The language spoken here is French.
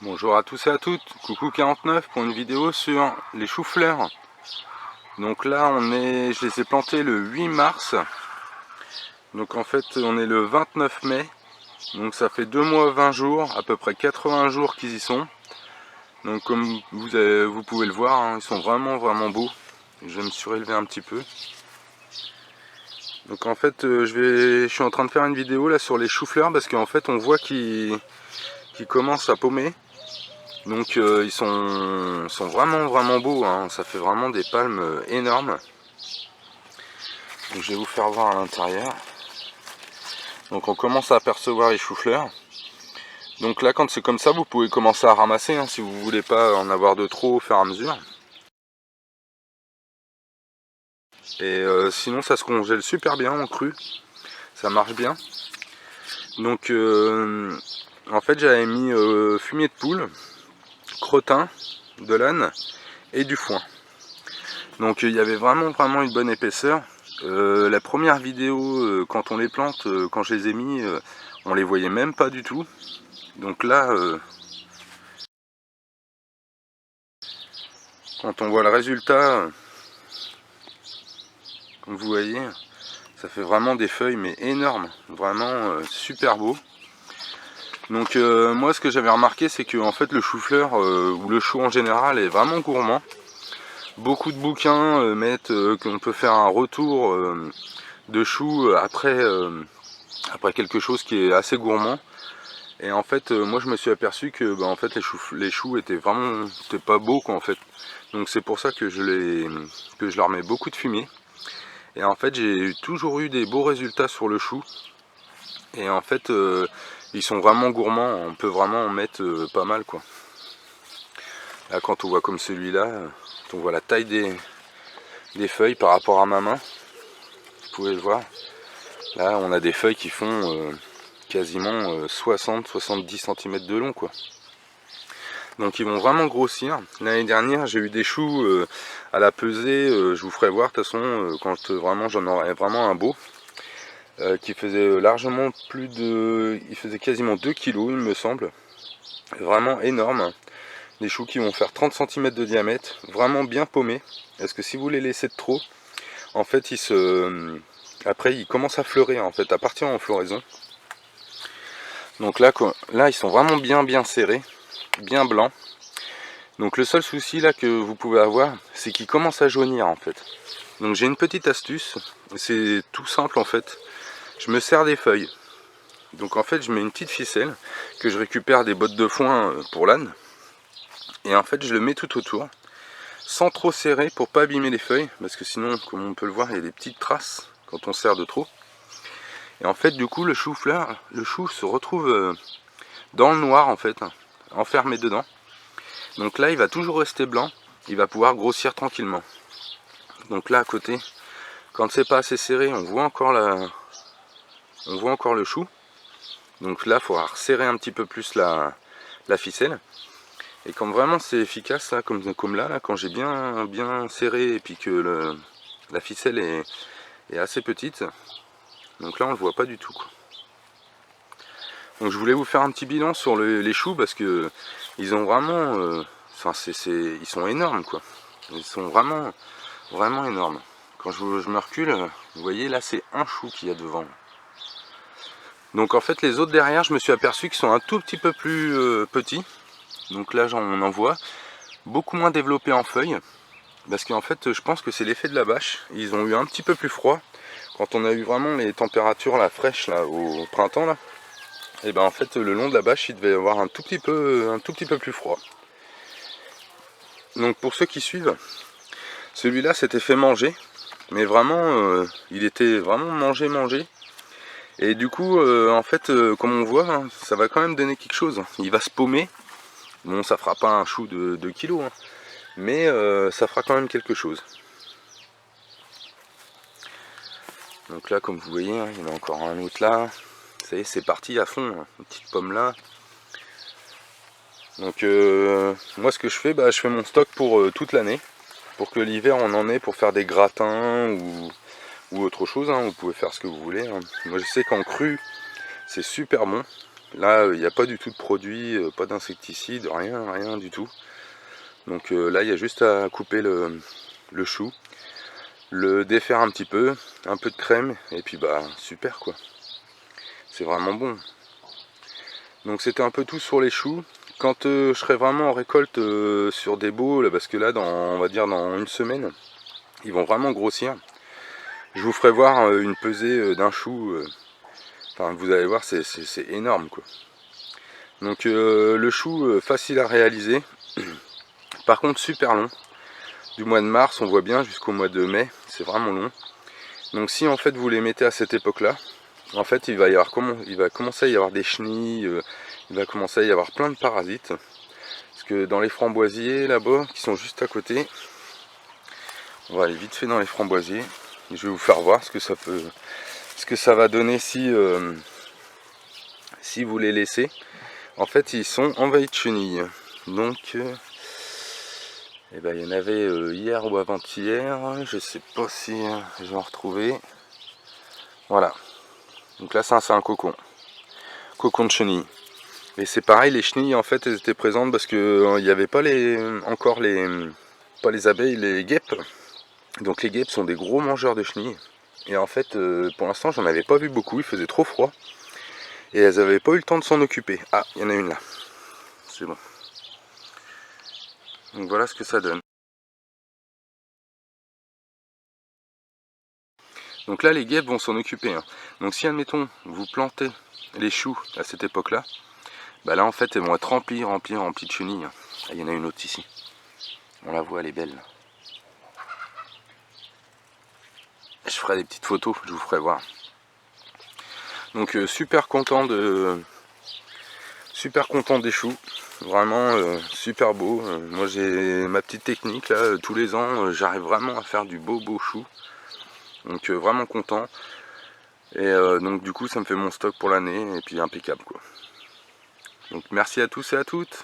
Bonjour à tous et à toutes, coucou 49 pour une vidéo sur les choux-fleurs. Donc là je les ai plantés le 8 mars. Donc en fait on est le 29 mai. Donc ça fait 2 mois 20 jours, à peu près 80 jours qu'ils y sont. Donc comme vous pouvez le voir, hein, ils sont vraiment beaux. Je vais me surélever un petit peu. Donc en fait je suis en train de faire une vidéo là sur les choux-fleurs parce qu'en fait on voit qu'ils commencent à paumer. Donc ils sont vraiment beaux, hein. Ça fait vraiment des palmes énormes. Donc, je vais vous faire voir à l'intérieur. Donc on commence à apercevoir les choux-fleurs. Donc là quand c'est comme ça vous pouvez commencer à ramasser, hein, si vous voulez pas en avoir de trop au fur et à mesure. Et sinon ça se congèle super bien en cru. Ça marche bien. Donc en fait j'avais mis fumier de poule, crottin, de l'âne et du foin. Donc il y avait vraiment une bonne épaisseur. La première vidéo, quand on les plante, quand je les ai mis, on les voyait même pas du tout. Donc là, quand on voit le résultat, comme vous voyez, ça fait vraiment des feuilles mais énormes, vraiment super beau. Donc moi ce que j'avais remarqué c'est que en fait le chou-fleur ou le chou en général est vraiment gourmand. Beaucoup de bouquins mettent qu'on peut faire un retour de chou après quelque chose qui est assez gourmand. Et en fait moi je me suis aperçu que en fait les choux étaient pas beaux quoi en fait. Donc c'est pour ça que je leur mets beaucoup de fumier. Et en fait j'ai toujours eu des beaux résultats sur le chou. Et en fait ils sont vraiment gourmands, on peut vraiment en mettre pas mal quoi. Là quand on voit comme celui-là, on voit la taille des feuilles par rapport à ma main. Vous pouvez le voir. Là on a des feuilles qui font quasiment 60-70 cm de long quoi. Donc ils vont vraiment grossir. L'année dernière j'ai eu des choux à la pesée, je vous ferai voir de toute façon quand vraiment j'en aurai vraiment un beau. Qui faisait largement il faisait quasiment 2 kg il me semble. Vraiment énorme. Des choux qui vont faire 30 cm de diamètre, vraiment bien paumés. Parce que si vous les laissez de trop, en fait après ils commencent à fleurir en fait, à partir en floraison. Donc là ils sont vraiment bien serrés, bien blancs. Donc le seul souci là que vous pouvez avoir, c'est qu'ils commencent à jaunir en fait. Donc j'ai une petite astuce, c'est tout simple en fait. Je me sers des feuilles. Donc en fait je mets une petite ficelle que je récupère des bottes de foin pour l'âne. Et en fait je le mets tout autour, sans trop serrer pour pas abîmer les feuilles, parce que sinon comme on peut le voir il y a des petites traces quand on serre de trop. Et en fait du coup le chou se retrouve dans le noir en fait, enfermé dedans. Donc là il va toujours rester blanc, il va pouvoir grossir tranquillement. Donc là à côté, quand c'est pas assez serré, on voit encore le chou. Donc là il faudra resserrer un petit peu plus la ficelle. Et quand vraiment c'est efficace, là, comme là, quand j'ai bien serré et puis que la ficelle est assez petite, donc là on le voit pas du tout quoi. Donc je voulais vous faire un petit bilan sur les choux parce que ils ont vraiment, ils sont énormes quoi. Ils sont vraiment énormes. Quand je me recule, vous voyez là c'est un chou qu'il y a devant. Donc en fait les autres derrière, je me suis aperçu qu'ils sont un tout petit peu plus petits. Donc là on en voit beaucoup moins développés en feuilles. Parce qu'en fait je pense que c'est l'effet de la bâche. Ils ont eu un petit peu plus froid. Quand on a eu vraiment les températures là, fraîches là, au printemps là, et ben en fait le long de la bâche il devait y avoir un tout petit peu plus froid. Donc pour ceux qui suivent, celui-là s'était fait manger. Mais vraiment il était vraiment mangé. Et du coup en fait comme on voit, hein, ça va quand même donner quelque chose. Il va se paumer. Bon ça fera pas un chou de 2 kg, hein, mais ça fera quand même quelque chose. Donc là comme vous voyez, hein, il y en a encore un autre là. Ça y est, c'est parti à fond, hein. Une petite pomme là. Donc moi ce que je fais, je fais mon stock pour toute l'année. Pour que l'hiver on en ait pour faire des gratins ou autre chose, hein. Vous pouvez faire ce que vous voulez, hein. Moi je sais qu'en cru c'est super bon. Là, il n'y a pas du tout de produit, pas d'insecticide, rien du tout. Donc là, il y a juste à couper le chou, le défaire un petit peu de crème, et puis bah super quoi. C'est vraiment bon. Donc c'était un peu tout sur les choux. Quand je serai vraiment en récolte sur des beaux, là, parce que là, on va dire dans une semaine, ils vont vraiment grossir. Je vous ferai voir une pesée d'un chou. Enfin, vous allez voir, c'est énorme quoi. Donc le chou, facile à réaliser. Par contre, super long. Du mois de mars, on voit bien, jusqu'au mois de mai, c'est vraiment long. Donc si en fait vous les mettez à cette époque-là, en fait il va commencer à y avoir des chenilles, il va commencer à y avoir plein de parasites. Parce que dans les framboisiers là-bas, qui sont juste à côté, on va aller vite fait dans les framboisiers. Je vais vous faire voir ce que ça va donner si vous les laissez. En fait, ils sont envahis de chenilles. Donc, eh ben, il y en avait hier ou avant-hier. Je sais pas si je vais en retrouver. Voilà. Donc là, ça, c'est un cocon. Cocon de chenilles. Et c'est pareil, les chenilles, en fait, elles étaient présentes parce que il n'y avait pas pas les abeilles, les guêpes. Donc les guêpes sont des gros mangeurs de chenilles. Et en fait, pour l'instant, j'en avais pas vu beaucoup. Il faisait trop froid. Et elles n'avaient pas eu le temps de s'en occuper. Ah, il y en a une là. C'est bon. Donc voilà ce que ça donne. Donc là, les guêpes vont s'en occuper. Hein. Donc si, admettons, vous plantez les choux à cette époque-là, bah là, en fait, elles vont être remplies de chenilles. Ah, il y en a une autre ici. On la voit, elle est belle. Je ferai des petites photos, je vous ferai voir. Donc super content des choux. Vraiment super beau. Moi j'ai ma petite technique là, tous les ans j'arrive vraiment à faire du beau chou. Donc vraiment content. Et donc du coup ça me fait mon stock pour l'année et puis impeccable quoi. Donc merci à tous et à toutes.